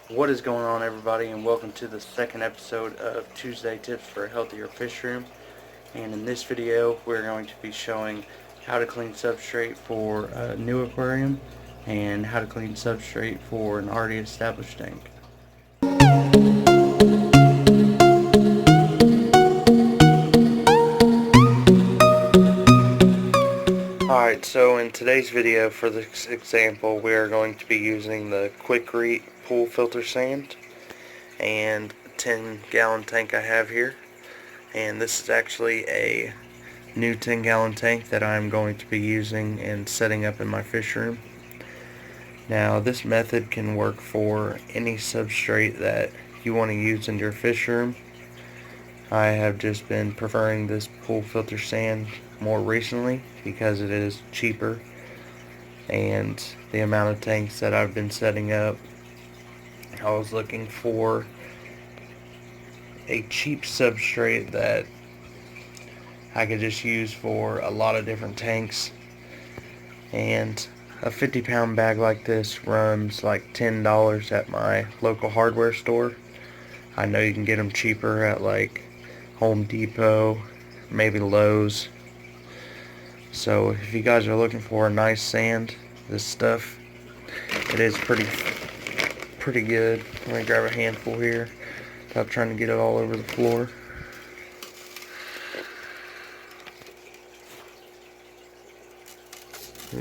What is going on, everybody, and welcome to the second episode of Tuesday Tips for a Healthier Fish Room. And in this video we're going to be showing how to clean substrate for a new aquarium and how to clean substrate for an already established tank. Alright, so in today's video for this example we are going to be using the Quikrete pool filter sand and a 10-gallon tank I have here. And this is actually a new 10-gallon tank that I'm going to be using and setting up in my fish room. Now this method can work for any substrate that you want to use in your fish room. I have just been preferring this pool filter sand more recently because it is cheaper, and the amount of tanks that I've been setting up, I was looking for a cheap substrate that I could just use for a lot of different tanks. And a 50-pound bag like this runs like $10 at my local hardware store. I know you can get them cheaper at like Home Depot, maybe Lowe's. So if you guys are looking for a nice sand, this stuff, it is pretty good. Let me grab a handful here without trying to get it all over the floor.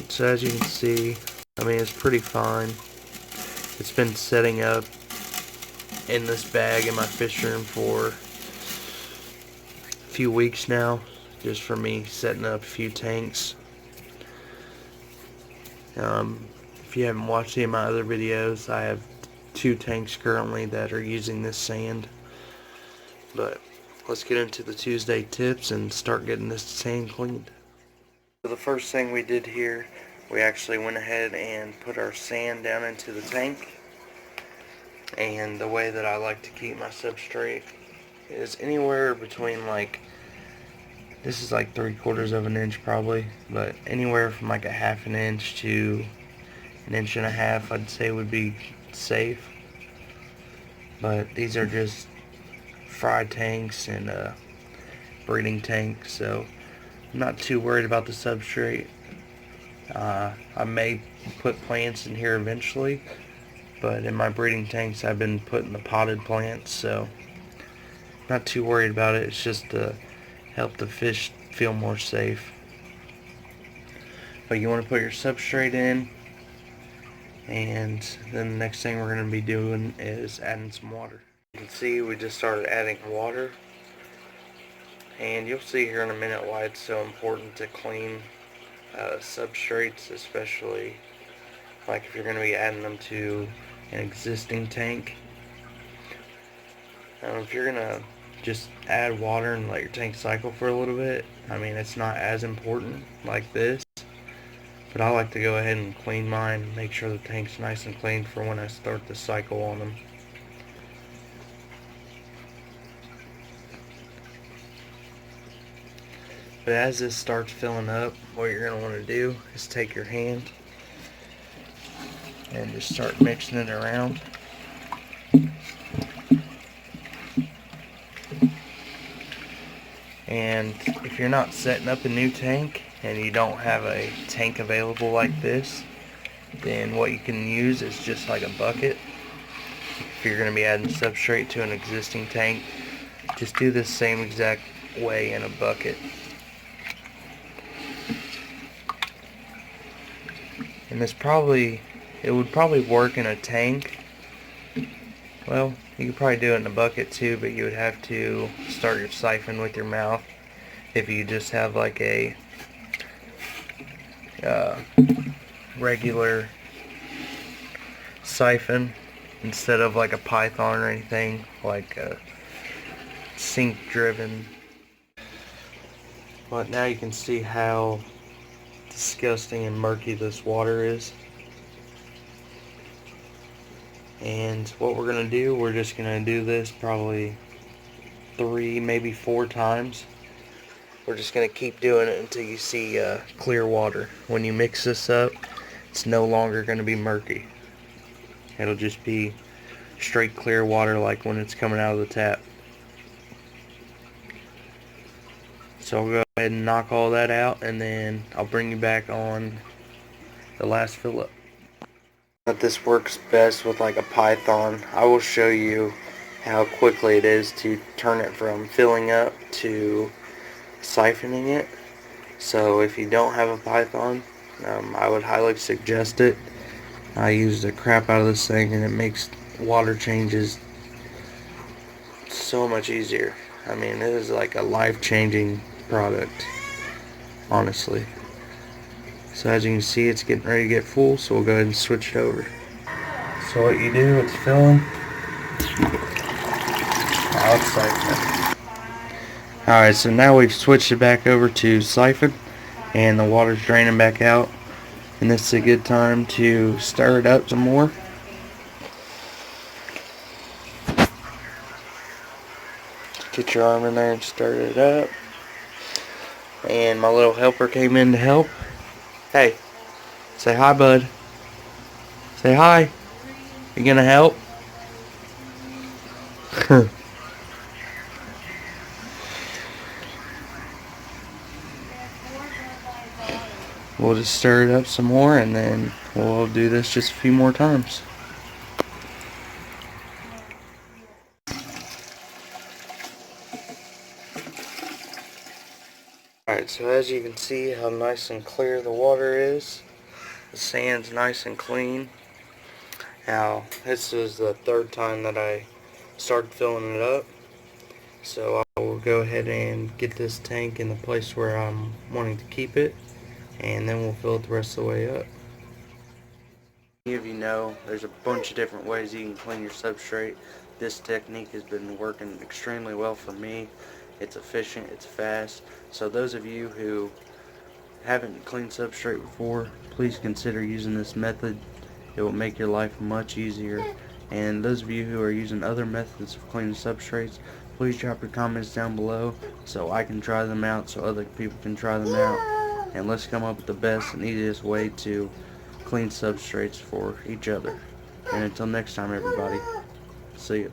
So as you can see, I mean, it's pretty fine. It's been setting up in this bag in my fish room for a few weeks now, just for me setting up a few tanks. If you haven't watched any of my other videos, I have 2 tanks currently that are using this sand. But let's get into the Tuesday tips and start getting this sand cleaned. So the first thing we did here, we actually went ahead and put our sand down into the tank. And the way that I like to keep my substrate is anywhere between, like, this is like 3/4 of an inch probably, but anywhere from like a 1/2 inch to 1.5 inches I'd say would be safe. But these are just fry tanks and breeding tanks, so I'm not too worried about the substrate. I may put plants in here eventually, but in my breeding tanks I've been putting the potted plants, so not too worried about it. It's just to help the fish feel more safe. But you want to put your substrate in, and then the next thing we're going to be doing is adding some water. You can see we just started adding water, and you'll see here in a minute why it's so important to clean substrates, especially like if you're going to be adding them to an existing tank. If you're going to just add water and let your tank cycle for a little bit, I mean, it's not as important like this, but I like to go ahead and clean mine, make sure the tank's nice and clean for when I start the cycle on them. But as this starts filling up, what you're going to want to do is take your hand and just start mixing it around. And if you're not setting up a new tank and you don't have a tank available like this, then what you can use is just like a bucket. If you're going to be adding substrate to an existing tank, just do this same exact way in a bucket. And it would probably work in a tank. Well, you could probably do it in a bucket too, but you would have to start your siphon with your mouth if you just have like a regular siphon instead of like a python or anything, like a sink driven. But now you can see how disgusting and murky this water is. And what we're going to do, we're just going to do this probably 3, maybe 4 times. We're just going to keep doing it until you see clear water. When you mix this up, it's no longer going to be murky. It'll just be straight clear water like when it's coming out of the tap. So I'll go ahead and knock all that out, and then I'll bring you back on the last fill up. But this works best with like a Python. I will show you how quickly it is to turn it from filling up to siphoning it. So if you don't have a Python, I would highly suggest it. I use the crap out of this thing, and it makes water changes so much easier. I mean, it is like a life-changing product, honestly. So as you can see, it's getting ready to get full, so we'll go ahead and switch it over. So what you do, it's filling. Now it's siphoning. Alright, so now we've switched it back over to siphon, and the water's draining back out. And this is a good time to stir it up some more. Get your arm in there and stir it up. And my little helper came in to help. Hey, say hi, bud. Say hi. You gonna help? We'll just stir it up some more, and then we'll do this just a few more times. Alright, so as you can see how nice and clear the water is. The sand's nice and clean. Now, this is the third time that I started filling it up. So I will go ahead and get this tank in the place where I'm wanting to keep it, and then we'll fill it the rest of the way up. Many of you know there's a bunch of different ways you can clean your substrate. This technique has been working extremely well for me. It's efficient, it's fast. So those of you who haven't cleaned substrate before, please consider using this method. It will make your life much easier. And those of you who are using other methods of cleaning substrates, please drop your comments down below so I can try them out, so other people can try them out. And let's come up with the best and easiest way to clean substrates for each other. And until next time, everybody, see you.